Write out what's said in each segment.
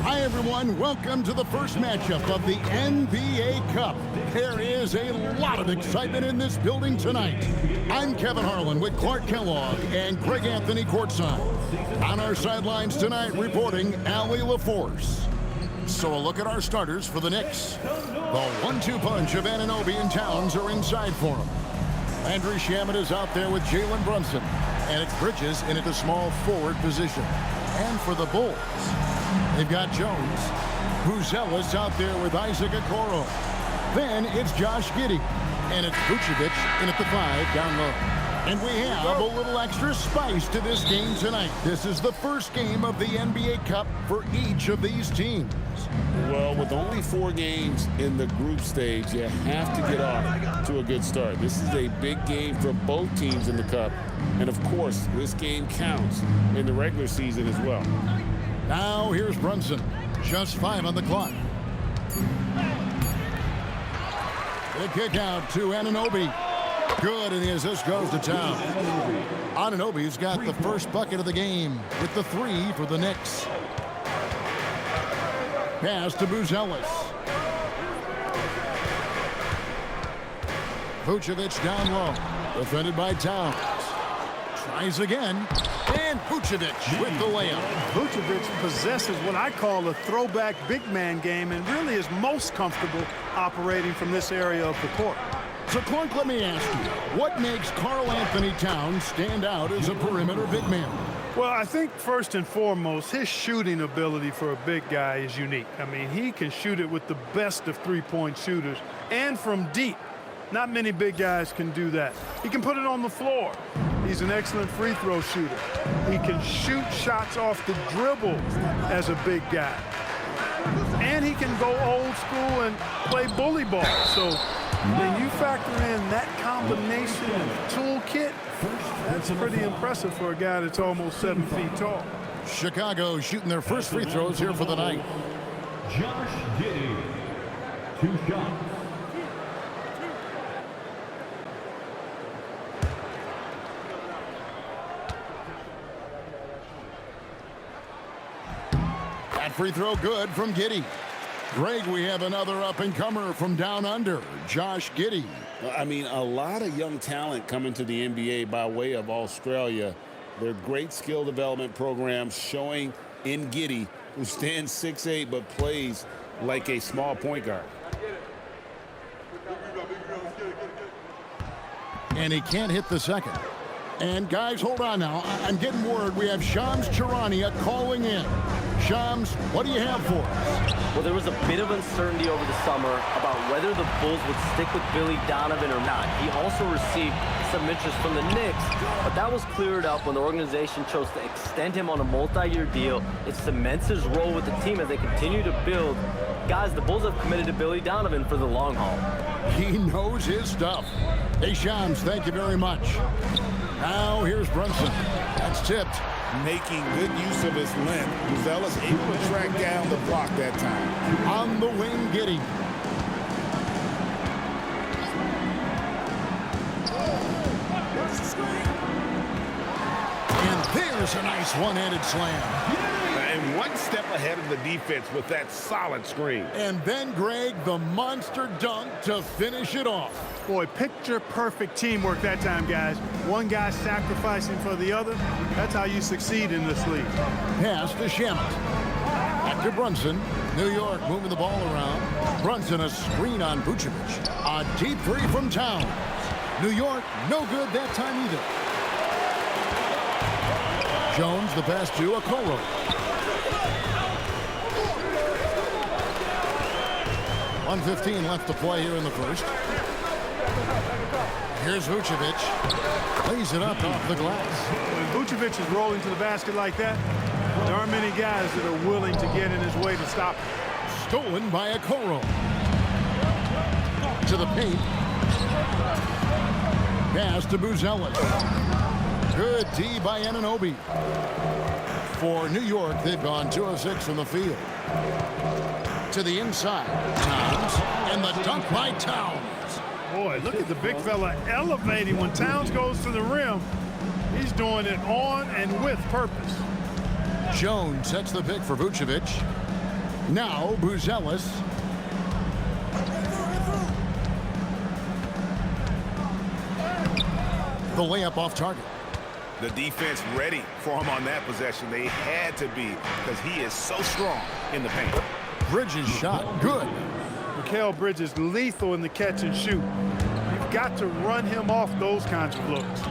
Hi, everyone. Welcome to the first matchup of the NBA Cup. There is a lot of excitement in this building tonight. I'm Kevin Harlan with Clark Kellogg and Greg Anthony courtside. On our sidelines tonight, reporting Allie LaForce. So a look at our starters for the Knicks. The 1-2 punch of Anunoby and Towns are inside for him. Landry Shamet is out there with Jalen Brunson. And it's Bridges in at the small forward position. And for the Bulls, they've got Jones. Buzelis out there with Isaac Okoro. Then it's Josh Giddey. And it's Vucevic in at the 5 down low. And we have a little extra spice to this game tonight. This is the first game of the NBA Cup for each of these teams. Well, with only 4 games in the group stage, you have to get off to a good start. This is a big game for both teams in the Cup. And, of course, this game counts in the regular season as well. Now here's Brunson. Just 5 on the clock. The kick out to Anunoby. Good, and the assist goes to Town. Anunoby's got the first bucket of the game with the 3 for the Knicks. Pass to Buzelis. Vucevic down low. Defended by Towns. Tries again. And Vucevic with the layup. Vucevic possesses what I call a throwback big man game and really is most comfortable operating from this area of the court. So, Clark, let me ask you, what makes Karl Anthony Towns stand out as a perimeter big man? Well, I think first and foremost, his shooting ability for a big guy is unique. I mean, he can shoot it with the best of three-point shooters and from deep. Not many big guys can do that. He can put it on the floor. He's an excellent free throw shooter. He can shoot shots off the dribble as a big guy. And he can go old school and play bully ball. So when you factor in that combination of toolkit, that's pretty impressive for a guy that's almost 7 feet tall. Chicago shooting their first free throws here for the night. Josh Giddey, 2 shots. That free throw good from Giddey. Greg, we have another up-and-comer from down under, Josh Giddey. I mean, a lot of young talent coming to the NBA by way of Australia. Their great skill development programs showing in Giddey, who stands 6'8" but plays like a small point guard. And he can't hit the second. And guys, hold on now. I'm getting word we have Shams Charania calling in. Shams, what do you have for us? Well, there was a bit of uncertainty over the summer about whether the Bulls would stick with Billy Donovan or not. He also received some interest from the Knicks, but that was cleared up when the organization chose to extend him on a multi-year deal. It cements his role with the team as they continue to build. Guys, the Bulls have committed to Billy Donovan for the long haul. He knows his stuff. Hey, Shams, thank you very much. Now here's Brunson. That's tipped. Making good use of his length, Buzelis able to track down the block that time. On the wing, Giddey. And there's a nice one-handed slam. And one step ahead of the defense with that solid screen. And then, Greg, the monster dunk to finish it off. Boy, picture-perfect teamwork that time, guys. One guy sacrificing for the other. That's how you succeed in this league. Pass to Shamet. Back to Brunson. New York moving the ball around. Brunson a screen on Vucevic. A deep 3 from Towns. New York, no good that time either. Jones, the pass to Okoro. .115 left to play here in the first. Here's Vucevic. Lays it up off the glass. When Vucevic is rolling to the basket like that, there aren't many guys that are willing to get in his way to stop him. Stolen by Okoro. To the paint. Pass to Buzelis. Good D by Anunoby. For New York, they've gone 2 of 6 from the field. To the inside. Towns. And the dunk by Towns. Boy, look at the big fella elevating when Towns goes to the rim. He's doing it on and with purpose. Jones sets the pick for Vucevic. Now Buzelis. The layup off target. The defense ready for him on that possession. They had to be because he is so strong in the paint. Bridges shot. Good. Mikal Bridges lethal in the catch and shoot. You've got to run him off those kinds of looks.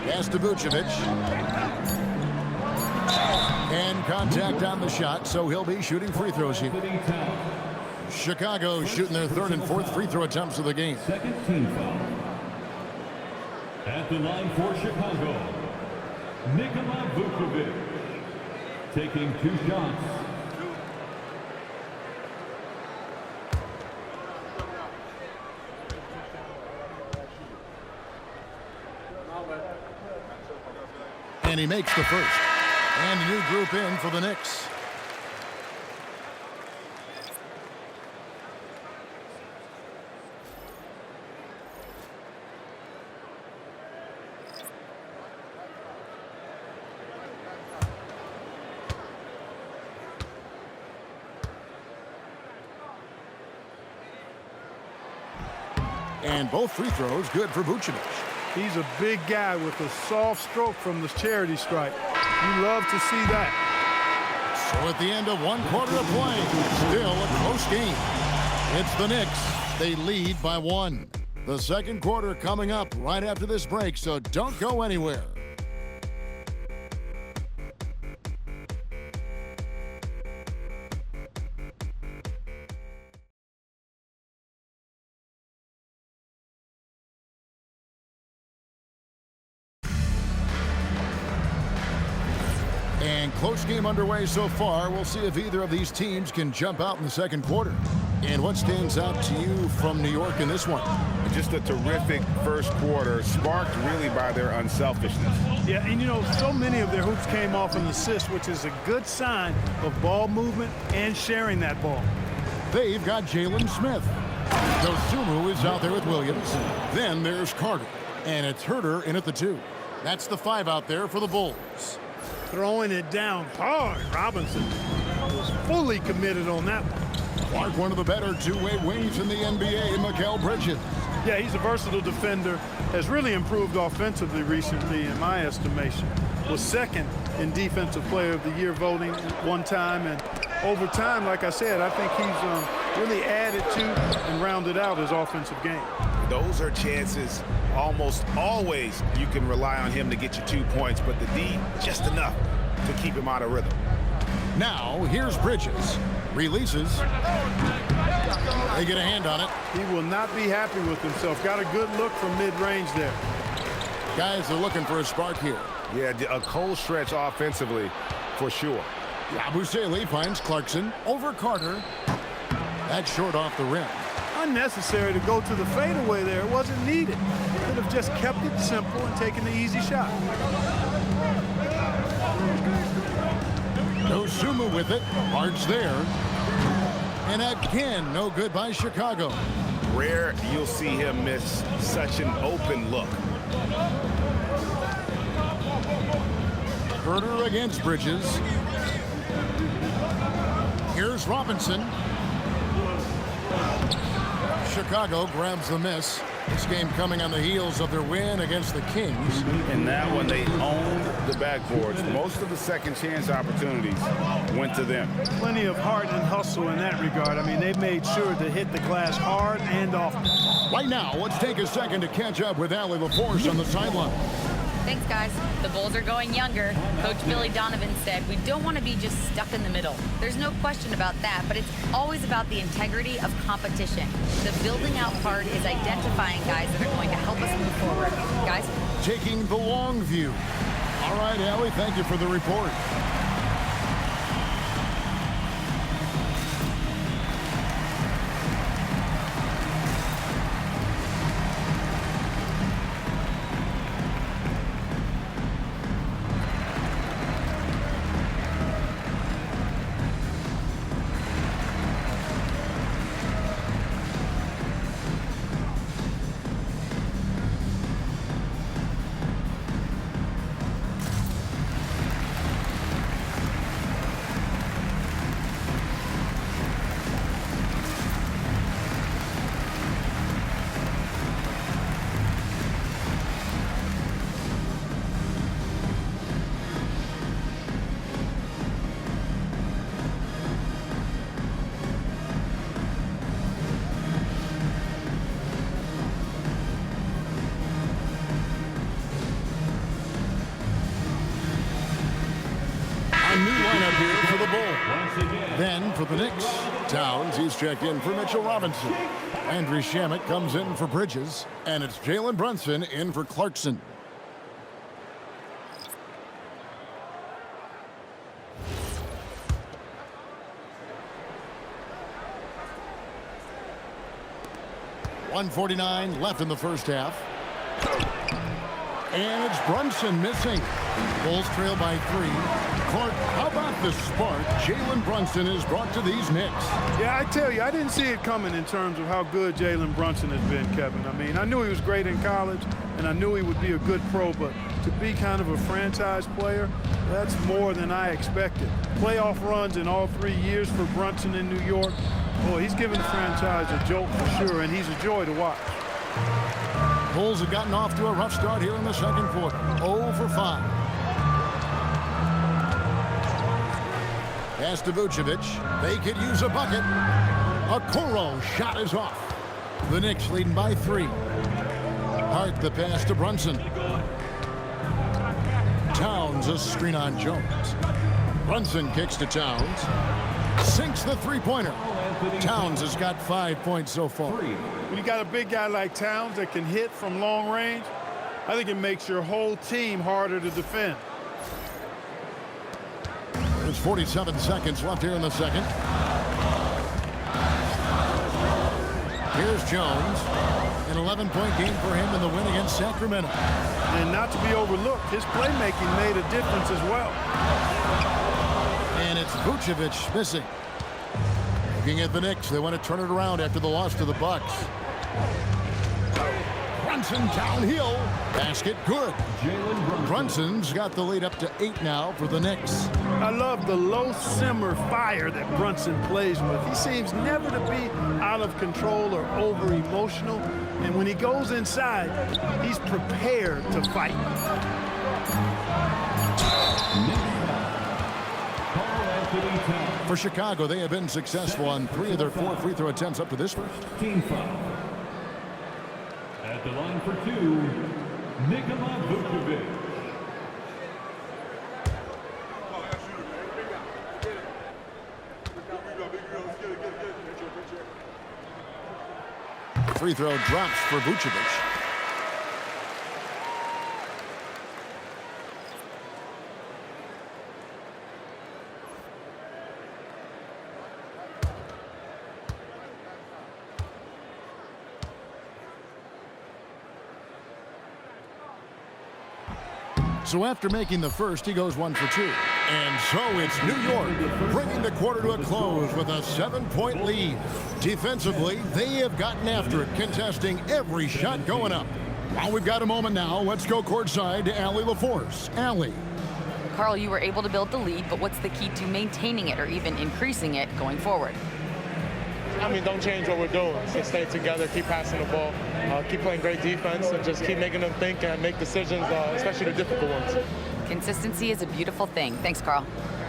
Pass to Vucevic. And contact on the shot, so he'll be shooting free throws here. Chicago shooting their third and fourth free throw attempts of the game. Second team foul. At the line for Chicago, Nikola Vucevic taking 2 shots. And he makes the first. And a new group in for the Knicks. And both free throws good for Vucevic. He's a big guy with a soft stroke from the charity stripe. You love to see that. So at the end of 1 quarter of play, still a close game. It's the Knicks. They lead by 1. The second quarter coming up right after this break, so don't go anywhere. And close game underway so far. We'll see if either of these teams can jump out in the second quarter. And what stands out to you from New York in this one? Just a terrific first quarter, sparked really by their unselfishness. Yeah, and you know, so many of their hoops came off an assist, which is a good sign of ball movement and sharing that ball. They've got Jalen Smith. Dosunmu is out there with Williams. Then there's Carter. And it's Herter in at the 2. That's the 5 out there for the Bulls. Throwing it down hard. Robinson was fully committed on that one. Clark, one of the better two-way wings in the NBA, Mikal Bridges. Yeah, he's a versatile defender. Has really improved offensively recently, in my estimation. Was second in Defensive Player of the Year voting one time. And over time, like I said, I think he's really added to and rounded out his offensive game. Those are chances almost always you can rely on him to get you 2 points, but the D just enough to keep him out of rhythm. Now, here's Bridges. Releases. They get a hand on it. He will not be happy with himself. Got a good look from mid-range there. Guys are looking for a spark here. Yeah, a cold stretch offensively for sure. Yabusele finds Clarkson over Carter. That's short off the rim. Unnecessary to go to the fadeaway there. It wasn't needed. Could have just kept it simple and taken the easy shot. Dosunmu with it. Hart's there. And again, no good by Chicago. Rare you'll see him miss such an open look. Herter against Bridges. Here's Robinson. Chicago grabs the miss. This game coming on the heels of their win against the Kings. In that one, they owned the backboards. Most of the second chance opportunities went to them. Plenty of heart and hustle in that regard. I mean, they made sure to hit the glass hard and often. Right now, let's take a second to catch up with Allie LaForce on the sideline. Thanks, guys. The Bulls are going younger. Coach Billy Donovan said we don't want to be just stuck in the middle. There's no question about that, but it's always about the integrity of competition. The building out part is identifying guys that are going to help us move forward. Guys? Taking the long view. All right, Allie, thank you for the report. with the Knicks. Towns, he's checked in for Mitchell Robinson. Andrew Shamet comes in for Bridges. And it's Jalen Brunson in for Clarkson. .149 left in the first half. And it's Brunson missing. Bulls trail by 3. Clark, how about the spark Jalen Brunson has brought to these Knicks? Yeah, I tell you, I didn't see it coming in terms of how good Jalen Brunson has been, Kevin. I mean, I knew he was great in college, and I knew he would be a good pro, but to be kind of a franchise player, that's more than I expected. Playoff runs in all 3 years for Brunson in New York. Boy, he's given the franchise a jolt for sure, and he's a joy to watch. Bulls have gotten off to a rough start here in the second quarter. 0 for 5. Pass to Vucevic. They could use a bucket. Okoro shot is off. The Knicks leading by 3. Hart the pass to Brunson. Towns a screen on Jones. Brunson kicks to Towns. Sinks the three-pointer. Towns has got 5 points so far. When you got a big guy like Towns that can hit from long range, I think it makes your whole team harder to defend. There's 47 seconds left here in the second. Here's Jones. An 11-point game for him in the win against Sacramento. And not to be overlooked, his playmaking made a difference as well. And it's Vucevic missing. Looking at the Knicks, they want to turn it around after the loss to the Bucks. Brunson downhill. Basket good. Brunson's got the lead up to 8 now for the Knicks. I love the low simmer fire that Brunson plays with. He seems never to be out of control or over emotional. And when he goes inside, he's prepared to fight. For Chicago, they have been successful on 3 of their 4 free throw attempts up to this point. Team foul. At the line for 2, Nikola Vucevic. Free throw drops for Vucevic. So after making the first, he goes 1 for 2. And so it's New York bringing the quarter to a close with a 7-point lead. Defensively, they have gotten after it, contesting every shot going up. Well, we've got a moment now. Let's go courtside to Allie LaForce. Allie. Carl, you were able to build the lead, but what's the key to maintaining it or even increasing it going forward? I mean, don't change what we're doing. So stay together, keep passing the ball, keep playing great defense, and just keep making them think and make decisions, especially the difficult ones. Consistency is a beautiful thing. Thanks, Carl.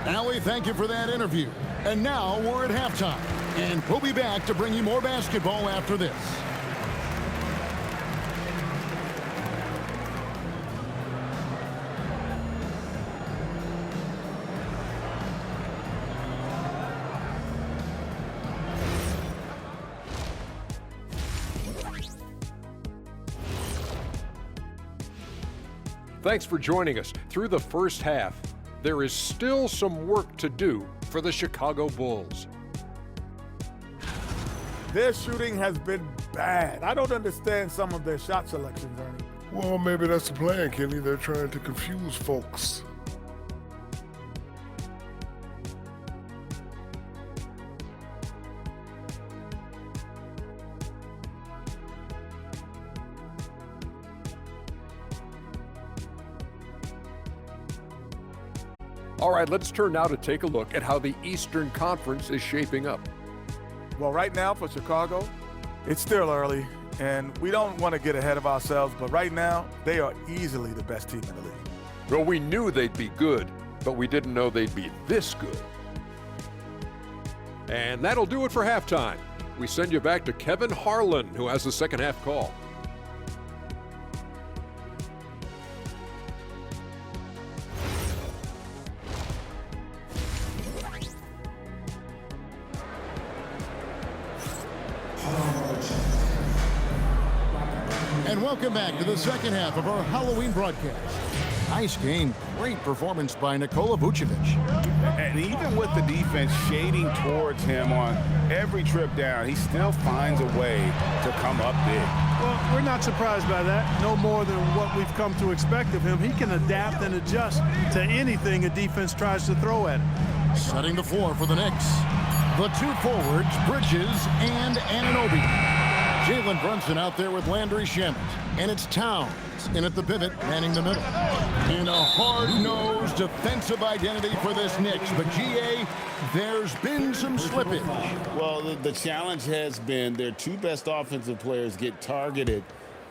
Allie, thank you for that interview. And now we're at halftime. And we'll be back to bring you more basketball after this. Thanks for joining us. Through the first half, there is still some work to do for the Chicago Bulls. Their shooting has been bad. I don't understand some of their shot selections, Ernie. Well, maybe that's the plan, Kenny. They're trying to confuse folks. All right, let's turn now to take a look at how the Eastern Conference is shaping up. Well, right now for Chicago, it's still early, and we don't want to get ahead of ourselves, but right now, they are easily the best team in the league. Well, we knew they'd be good, but we didn't know they'd be this good. And that'll do it for halftime. We send you back to Kevin Harlan, who has the second half call. Welcome back to the second half of our Halloween broadcast. Nice game. Great performance by Nikola Vucevic. And even with the defense shading towards him on every trip down, he still finds a way to come up big. Well, we're not surprised by that. No more than what we've come to expect of him. He can adapt and adjust to anything a defense tries to throw at him. Setting the floor for the Knicks. The two forwards, Bridges and Anunoby. Jalen Brunson out there with Landry Shamet. And it's Towns in at the pivot, manning the middle. In a hard-nosed defensive identity for this Knicks. But, GA, there's been some slippage. Well, the challenge has been their two best offensive players get targeted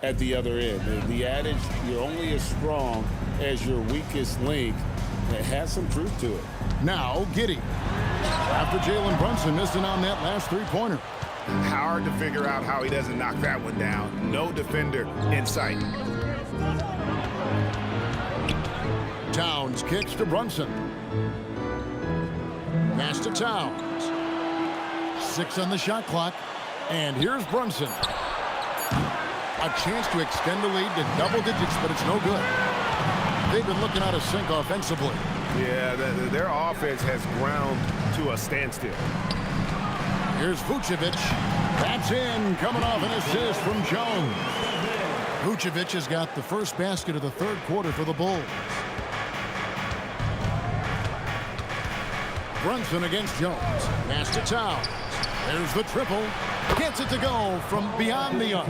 at the other end. The adage, you're only as strong as your weakest link, it has some truth to it. Now, Giddey. After Jalen Brunson missing on that last three-pointer. Hard to figure out how he doesn't knock that one down. No defender in sight. Towns kicks to Brunson. Pass to Towns. 6 on the shot clock. And here's Brunson. A chance to extend the lead to double digits, but it's no good. They've been looking out of sync offensively. Yeah, their offense has ground to a standstill. Here's Vucevic. That's in, coming off an assist from Jones. Vucevic has got the first basket of the third quarter for the Bulls. Brunson against Jones. Pass to Towns. There's the triple. Gets it to go from beyond the arc.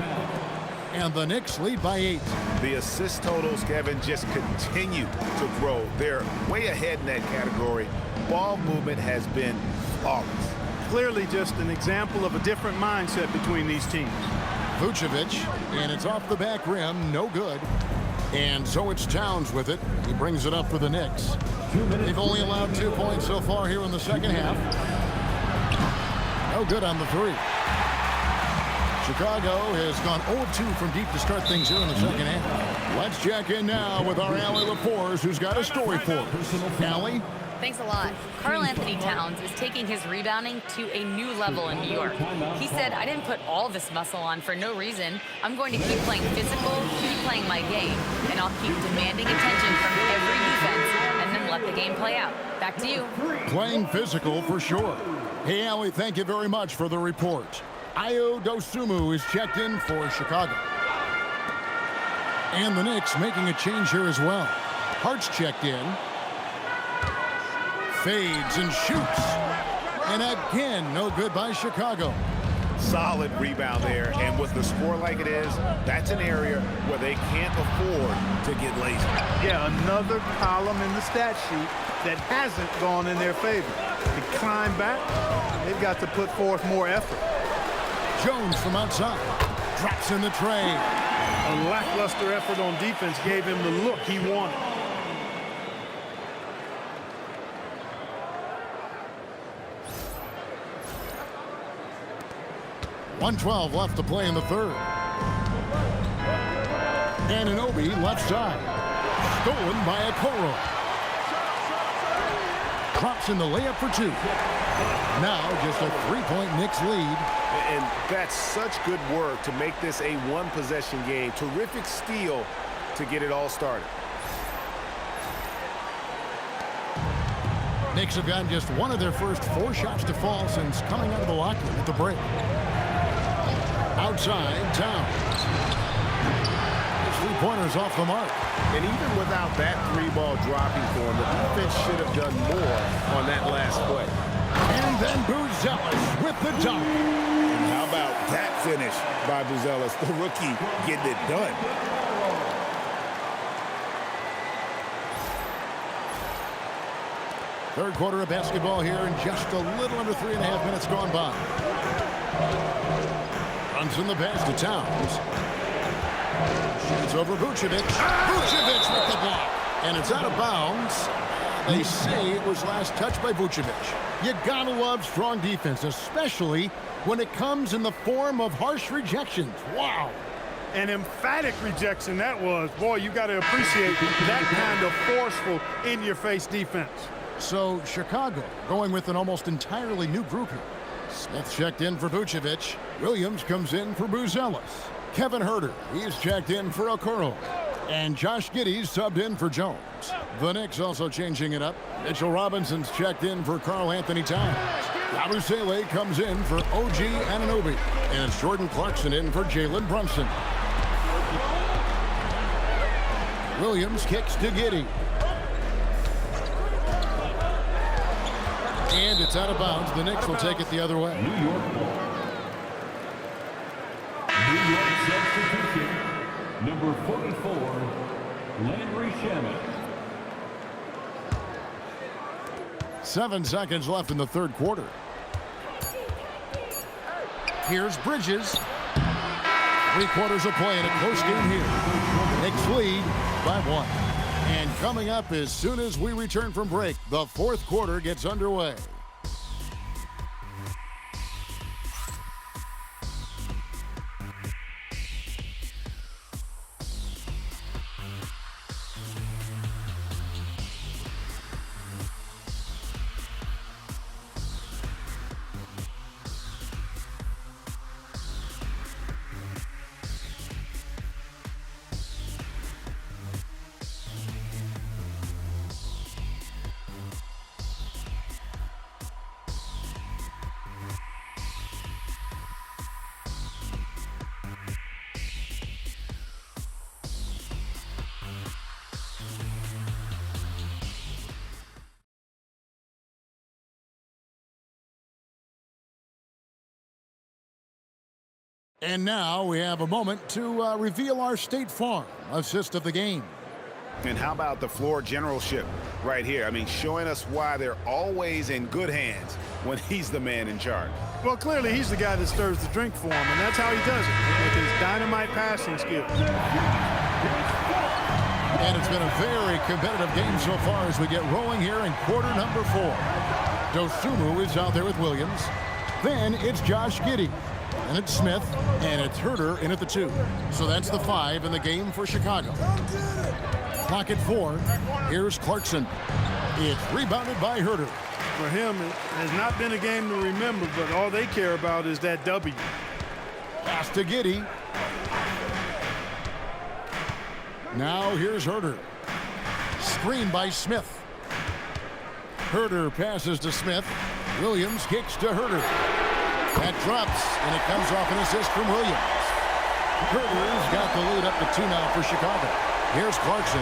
And the Knicks lead by 8. The assist totals, Kevin, just continue to grow. They're way ahead in that category. Ball movement has been flawless. Clearly just an example of a different mindset between these teams. Vucevic, and it's off the back rim, no good. And so it's Towns with it. He brings it up for the Knicks. They've only allowed 2 points so far here in the second half. No good on the three. Chicago has gone 0-2 from deep to start things here in the second half. Let's check in now with our Allie LaForce, who's got a story for us. Allie? Thanks a lot. Karl Anthony Towns is taking his rebounding to a new level in New York. He said, I didn't put all this muscle on for no reason. I'm going to keep playing physical, keep playing my game, and I'll keep demanding attention from every defense and then let the game play out. Back to you. Playing physical for sure. Hey, Allie, thank you very much for the report. Ayo Dosunmu is checked in for Chicago. And the Knicks making a change here as well. Hart's checked in. Fades and shoots. And again, no good by Chicago. Solid rebound there. And with the score like it is, that's an area where they can't afford to get lazy. Yeah, another column in the stat sheet that hasn't gone in their favor. To climb back, they've got to put forth more effort. Jones from outside. Drops in the tray. A lackluster effort on defense gave him the look he wanted. .112 left to play in the third. Anunoby left side. Stolen by Okoro. Drops in the layup for 2. Now just a 3-point Knicks lead. And that's such good work to make this a one-possession game. Terrific steal to get it all started. Knicks have gotten just one of their first 4 shots to fall since coming out of the locker room at the break. Outside, Towns. His three-pointer's off the mark. And even without that 3-ball dropping for him, the defense should have done more on that last play. And then Buzelis with the dunk. And how about that finish by Buzelis, the rookie, getting it done. Third quarter of basketball here and just a little under 3.5 minutes gone by. Runs in the pass to Towns. Shoots over Vucevic. Vucevic with the block. And it's out of bounds. They say it was last touched by Vucevic. You gotta love strong defense, especially when it comes in the form of harsh rejections. Wow. An emphatic rejection that was. Boy, you got to appreciate that kind of forceful, in-your-face defense. So Chicago going with an almost entirely new group here. Smith checked in for Vucevic. Williams comes in for Buzelis. Kevin Herter, he's checked in for Okoro. And Josh Giddey's subbed in for Jones. The Knicks also changing it up. Mitchell Robinson's checked in for Karl Anthony Towns. Yabusele comes in for OG Anunoby. And it's Jordan Clarkson in for Jalen Brunson. Williams kicks to Giddey. And it's out of bounds. The Knicks will take it the other way. New York ball. New York substitution. Number 44, Landry Shamet. 7 seconds left in the third quarter. Here's Bridges. 3 quarters of play in a close game here. Knicks lead by 1. And coming up as soon as we return from break, the fourth quarter gets underway. And now we have a moment to reveal our State Farm assist of the game. And how about the floor generalship right here? I mean, showing us why they're always in good hands when he's the man in charge. Well, clearly he's the guy that stirs the drink for him, and that's how he does it, with his dynamite passing skills. And it's been a very competitive game so far as we get rolling here in quarter number 4. Dosunmu is out there with Williams. Then it's Josh Giddey. And it's Smith, and it's Herter in at the 2. So that's the 5 in the game for Chicago. Clock at 4. Here's Clarkson. It's rebounded by Herter. For him, it has not been a game to remember, but all they care about is that W. Pass to Giddey. Now here's Herter. Screen by Smith. Herter passes to Smith. Williams kicks to Herter. That drops, and it comes off an assist from Williams. Herter's got the lead up to 2 now for Chicago. Here's Clarkson.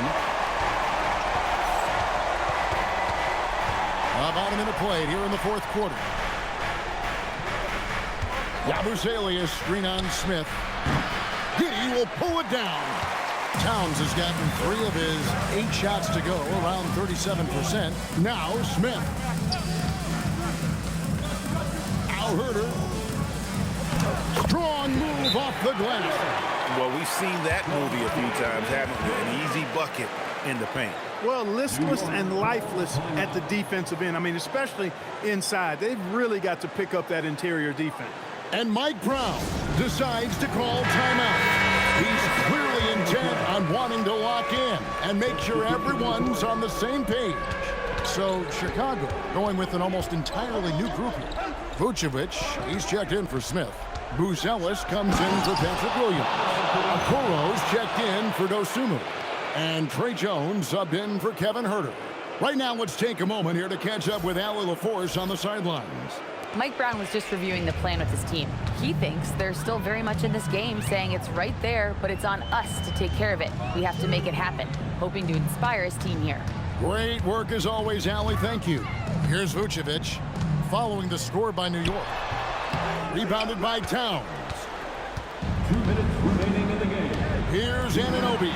About a minute played here in the fourth quarter. Yabusele is screen on Smith. Giddey will pull it down. Towns has gotten 3 of his 8 shots to go, around 37%. Now Smith. Herter. Strong move off the glass. Well, we've seen that movie a few times, haven't we? An easy bucket in the paint. Well, listless and lifeless at the defensive end. I mean, especially inside. They've really got to pick up that interior defense. And Mike Brown decides to call timeout. He's clearly intent on wanting to lock in and make sure everyone's on the same page. So Chicago going with an almost entirely new group here. Vucevic, he's checked in for Smith. Buzelis comes in for Patrick Williams. Okoro's checked in for Dosunmu. And Trey Jones subbed in for Kevin Herter. Right now, let's take a moment here to catch up with Allie LaForce on the sidelines. Mike Brown was just reviewing the plan with his team. He thinks they're still very much in this game, saying it's right there, but it's on us to take care of it. We have to make it happen, hoping to inspire his team here. Great work as always, Allie. Thank you. Here's Vucevic, following the score by New York. Rebounded by Towns. 2 minutes remaining in the game. Here's Anunoby.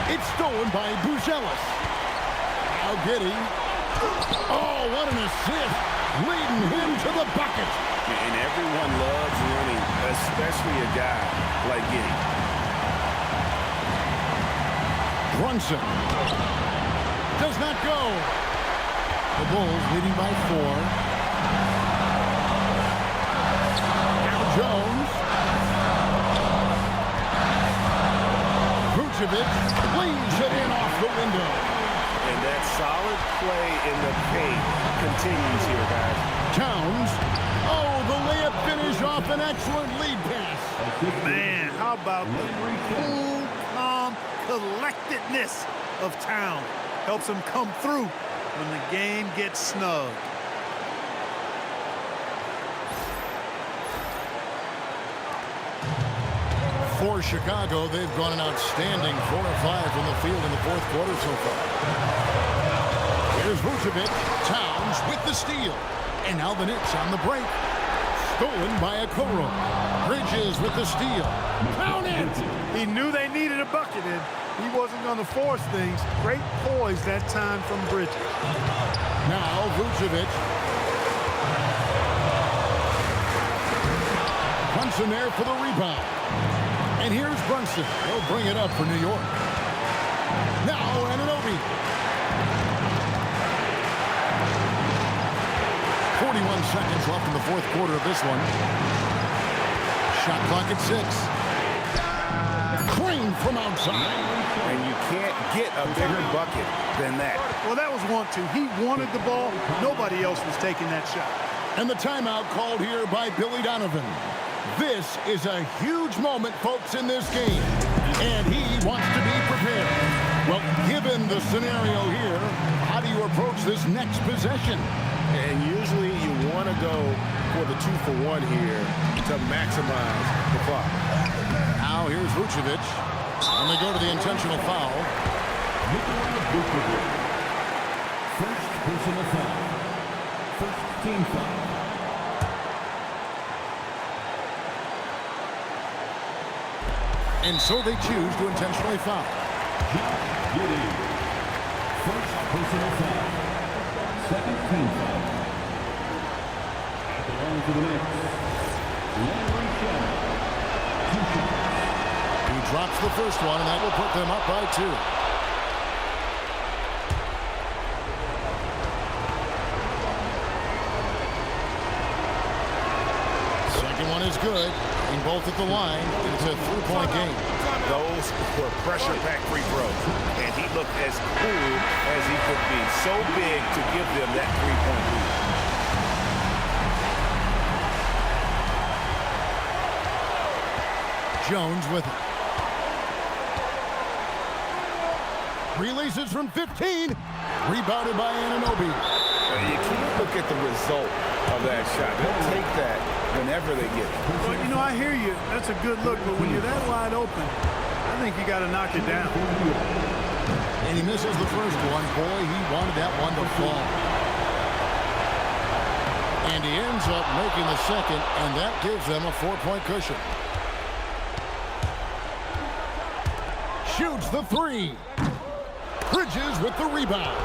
It's stolen by Buzelis. Now Giddey. Oh, what an assist. Leading him to the bucket. And everyone loves running, especially a guy like Giddey. Brunson. Does not go. The Bulls leading by 4. Jones. Vucevic leaves it in off the window. And that solid play in the paint continues here, guys. Towns. Oh, the layup finish off with an excellent lead pass. Man, how about the cool, calm collectedness of Town? Helps him come through when the game gets snug. For Chicago, they've gone an outstanding 4 of 5 from the field in the fourth quarter so far. Here's Vucevic. Towns with the steal. And now the Knicks on the break. Stolen by Okoro. Bridges with the steal. Count it! He knew they needed a bucket, and he wasn't going to force things. Great poise that time from Bridges. Now Vucevic. Brunson there for the rebound. And here's Brunson. He'll bring it up for New York. Now Anunoby. 41 seconds left in the fourth quarter of this one. Shot clock at 6. Crane from outside. And you can't get a bigger bucket than that. Well, that was 1-2. He wanted the ball. Nobody else was taking that shot. And the timeout called here by Billy Donovan. This is a huge moment, folks, in this game. And he wants to be prepared. Well, given the scenario here, how do you approach this next possession? And usually you want to go for the 2-for-1 here to maximize the clock. Now here's Vucevic. And they go to the intentional foul. First personal foul. First team foul. And so they choose to intentionally foul. Giddy. First personal foul. Second team foul. Belongs to the Knicks. Landry Shamet. 2 shots. He drops the first one, and that will put them up by 2. Second one is good. And both at the line. It's a 3-point game. Those were pressure-packed free throws. And he looked as cool as he could be. So big to give them that 3-point lead. Jones with it. Releases from 15. Rebounded by Anunoby. You can't look at the result of that shot. They'll take that whenever they get it. Well, you know, I hear you. That's a good look, but when you're that wide open, I think you got to knock it down. And he misses the first one. Boy, he wanted that one to fall. And he ends up making the second, and that gives them a 4-point cushion. Shoots the 3. Bridges with the rebound.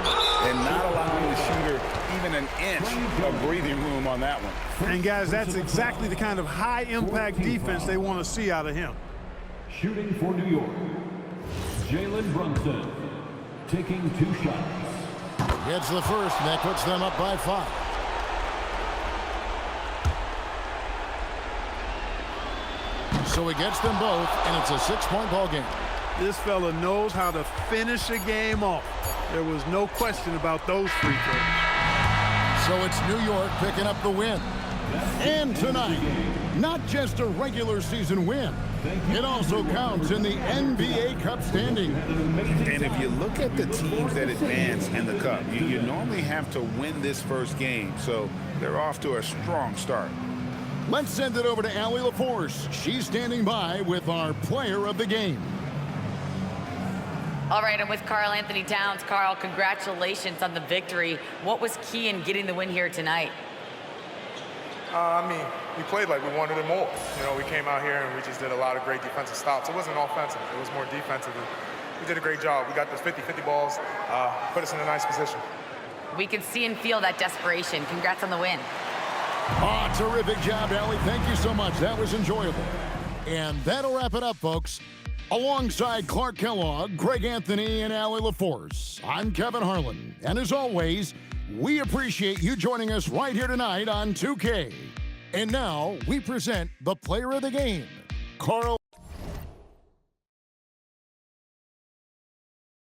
And not allowing the shooter even an inch of breathing room on that one. And, guys, that's exactly the kind of high-impact defense they want to see out of him. Shooting for New York. Jalen Brunson. Taking 2 shots. Gets the first, and that puts them up by 5. So he gets them both, and it's a 6-point ball game. This fella knows how to finish a game off. There was no question about those free throws. So it's New York picking up the win. And tonight, not just a regular season win, it also counts in the NBA Cup standing. And if you look at the teams that advance in the Cup, you normally have to win this first game, so they're off to a strong start. Let's send it over to Allie LaForce. She's standing by with our player of the game. All right, I'm with Karl Anthony Towns. Karl, congratulations on the victory. What was key in getting the win here tonight? I mean, we played like we wanted it more. You know, we came out here and we just did a lot of great defensive stops. It wasn't offensive. It was more defensive. We did a great job. We got those 50-50 balls, put us in a nice position. We can see and feel that desperation. Congrats on the win. Oh, terrific job, Allie. Thank you so much. That was enjoyable. And that'll wrap it up, folks. Alongside Clark Kellogg, Greg Anthony, and Allie LaForce, I'm Kevin Harlan. And as always, we appreciate you joining us right here tonight on 2K. And now we present the player of the game, Karl